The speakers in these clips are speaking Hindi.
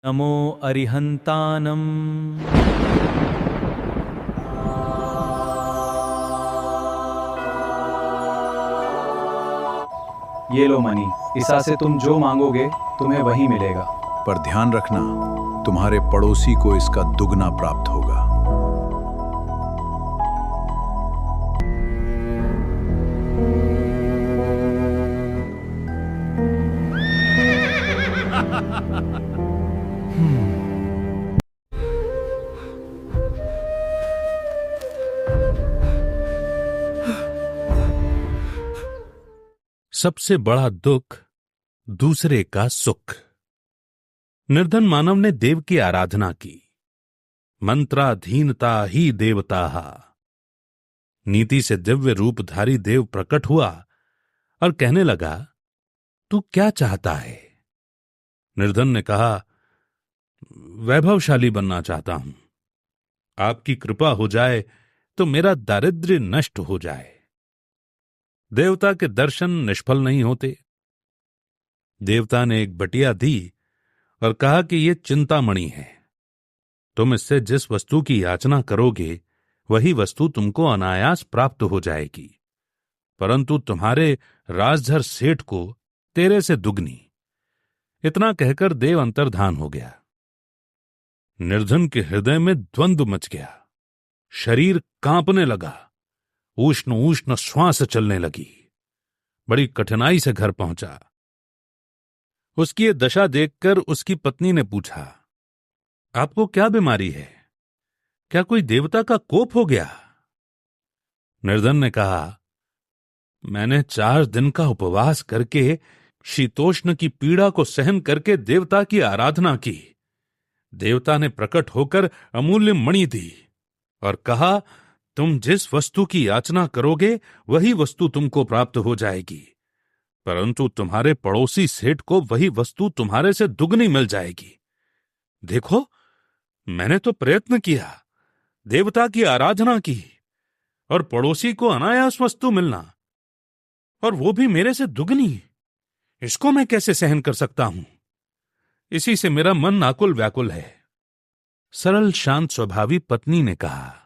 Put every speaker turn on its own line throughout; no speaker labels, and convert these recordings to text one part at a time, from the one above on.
नमो अरिहंतानम। ये लो मनी, ईसा से तुम जो मांगोगे तुम्हें वही मिलेगा।
पर ध्यान रखना, तुम्हारे पड़ोसी को इसका दुगना प्राप्त होगा।
सबसे बड़ा दुख दूसरे का सुख। निर्धन मानव ने देव की आराधना की। मंत्राधीनता ही देवता। नीति से दिव्य रूपधारी देव प्रकट हुआ और कहने लगा, तू क्या चाहता है? निर्धन ने कहा, वैभवशाली बनना चाहता हूं। आपकी कृपा हो जाए तो मेरा दारिद्र्य नष्ट हो जाए। देवता के दर्शन निष्फल नहीं होते। देवता ने एक बटिया दी और कहा कि यह चिंतामणि है। तुम इससे जिस वस्तु की याचना करोगे वही वस्तु तुमको अनायास प्राप्त हो जाएगी, परंतु तुम्हारे राजधर सेठ को तेरे से दुगनी। इतना कहकर देव अंतर्धान हो गया। निर्धन के हृदय में द्वंद्व मच गया। शरीर कांपने लगा। उष्ण उष्ण श्वास चलने लगी। बड़ी कठिनाई से घर पहुंचा। उसकी ये दशा देखकर उसकी पत्नी ने पूछा, आपको क्या बीमारी है? क्या कोई देवता का कोप हो गया? निर्धन ने कहा, मैंने 4 दिन का उपवास करके शीतोष्ण की पीड़ा को सहन करके देवता की आराधना की। देवता ने प्रकट होकर अमूल्य मणि दी और कहा, तुम जिस वस्तु की याचना करोगे वही वस्तु तुमको प्राप्त हो जाएगी, परंतु तुम्हारे पड़ोसी सेठ को वही वस्तु तुम्हारे से दुगनी मिल जाएगी। देखो, मैंने तो प्रयत्न किया, देवता की आराधना की और पड़ोसी को अनायास वस्तु मिलना, और वो भी मेरे से दुगनी। इसको मैं कैसे सहन कर सकता हूं? इसी से मेरा मन आकुल व्याकुल है। सरल शांत स्वभावी पत्नी ने कहा,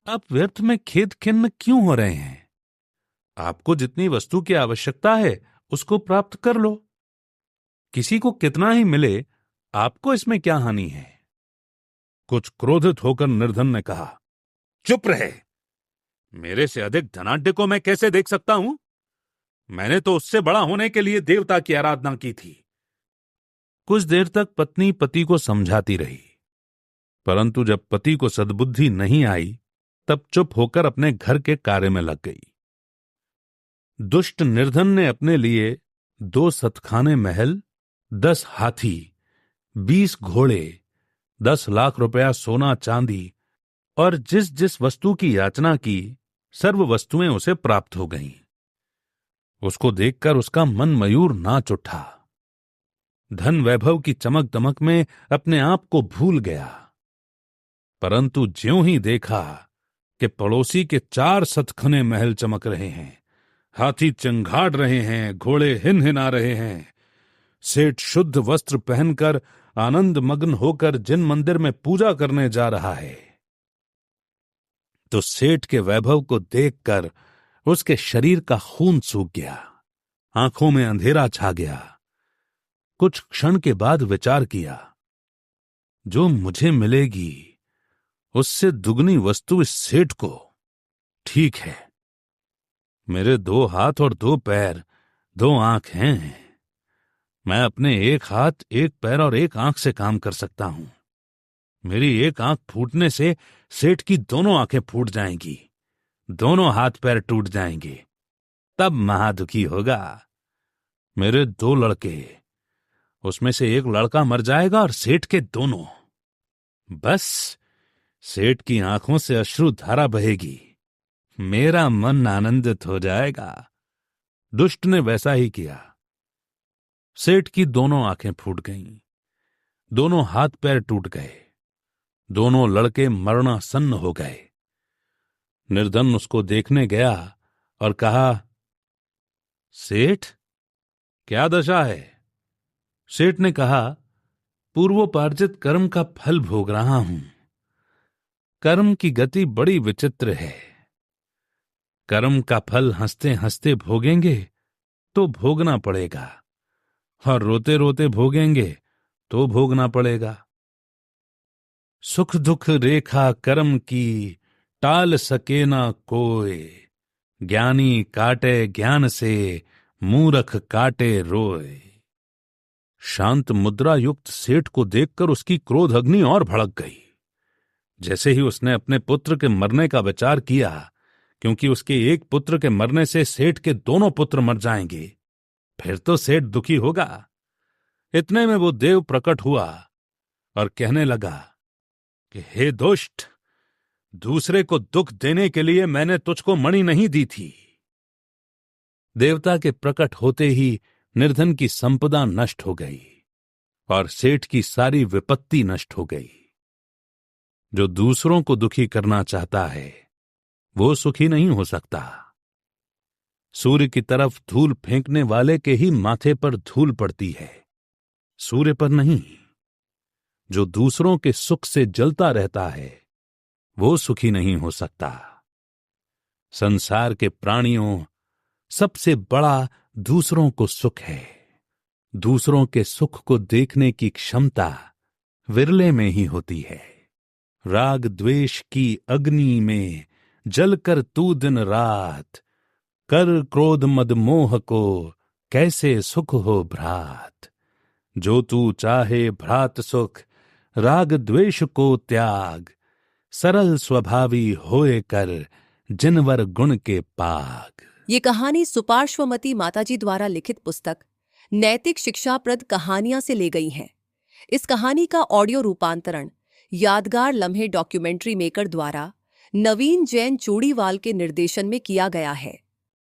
आप व्यर्थ में खेद खिन्न क्यों हो रहे हैं? आपको जितनी वस्तु की आवश्यकता है उसको प्राप्त कर लो। किसी को कितना ही मिले, आपको इसमें क्या हानि है? कुछ क्रोधित होकर निर्धन ने कहा, चुप रहे। मेरे से अधिक धनाढ्य को मैं कैसे देख सकता हूं? मैंने तो उससे बड़ा होने के लिए देवता की आराधना की थी। कुछ देर तक पत्नी पति को समझाती रही, परंतु जब पति को सद्बुद्धि नहीं आई तब चुप होकर अपने घर के कार्य में लग गई। दुष्ट निर्धन ने अपने लिए 2 सतखाने महल, 10 हाथी, 20 घोड़े, 10 लाख रुपया सोना चांदी और जिस जिस वस्तु की याचना की सर्व वस्तुएं उसे प्राप्त हो गईं। उसको देखकर उसका मन मयूर नाच उठा। धन वैभव की चमक दमक में अपने आप को भूल गया, परंतु ज्यों ही देखा कि पड़ोसी के 4 सतखने महल चमक रहे हैं, हाथी चंघाड़ रहे हैं, घोड़े हिनहिना रहे हैं, सेठ शुद्ध वस्त्र पहनकर आनंद मग्न होकर जिन मंदिर में पूजा करने जा रहा है, तो सेठ के वैभव को देखकर उसके शरीर का खून सूख गया, आंखों में अंधेरा छा गया। कुछ क्षण के बाद विचार किया, जो मुझे मिलेगी उससे दुगनी वस्तु इस सेठ को। ठीक है, मेरे 2 हाथ और 2 पैर, 2 आंख हैं। मैं अपने 1 हाथ, 1 पैर और 1 आंख से काम कर सकता हूं। मेरी 1 आंख फूटने से सेठ की दोनों आंखें फूट जाएंगी, दोनों हाथ पैर टूट जाएंगे, तब महादुखी होगा। मेरे 2 लड़के, उसमें से 1 लड़का मर जाएगा और सेठ के दोनों। बस सेठ की आंखों से अश्रु धारा बहेगी, मेरा मन आनंदित हो जाएगा। दुष्ट ने वैसा ही किया। सेठ की दोनों आंखें फूट गईं, दोनों हाथ पैर टूट गए, दोनों लड़के मरणासन्न हो गए। निर्धन उसको देखने गया और कहा, सेठ, क्या दशा है? सेठ ने कहा, पूर्वोपार्जित कर्म का फल भोग रहा हूं। कर्म की गति बड़ी विचित्र है। कर्म का फल हंसते हंसते भोगेंगे तो भोगना पड़ेगा, और रोते रोते भोगेंगे तो भोगना पड़ेगा। सुख दुख रेखा कर्म की टाल सके ना कोय, ज्ञानी काटे ज्ञान से मूरख काटे रोय। शांत मुद्रा युक्त सेठ को देखकर उसकी क्रोध अग्नि और भड़क गई। जैसे ही उसने अपने पुत्र के मरने का विचार किया, क्योंकि उसके एक पुत्र के मरने से सेठ के दोनों पुत्र मर जाएंगे, फिर तो सेठ दुखी होगा। इतने में वो देव प्रकट हुआ और कहने लगा कि हे दुष्ट, दूसरे को दुख देने के लिए मैंने तुझको मणि नहीं दी थी। देवता के प्रकट होते ही निर्धन की संपदा नष्ट हो गई और सेठ की सारी विपत्ति नष्ट हो गई। जो दूसरों को दुखी करना चाहता है वो सुखी नहीं हो सकता। सूर्य की तरफ धूल फेंकने वाले के ही माथे पर धूल पड़ती है, सूर्य पर नहीं। जो दूसरों के सुख से जलता रहता है वो सुखी नहीं हो सकता। संसार के प्राणियों सबसे बड़ा दूसरों को सुख है। दूसरों के सुख को देखने की क्षमता विरले में ही होती है। राग द्वेष की अग्नि में जलकर तू दिन रात, कर क्रोध मद मोह को कैसे सुख हो भ्रात। जो तू चाहे भ्रात सुख, राग द्वेष को त्याग, सरल स्वभावी होए कर जिनवर गुण के पाग।
ये कहानी सुपार्श्वमती माताजी द्वारा लिखित पुस्तक नैतिक शिक्षाप्रद कहानियां से ले गई है। इस कहानी का ऑडियो रूपांतरण यादगार लम्हे डॉक्यूमेंट्री मेकर द्वारा नवीन जैन चूड़ीवाल के निर्देशन में किया गया है।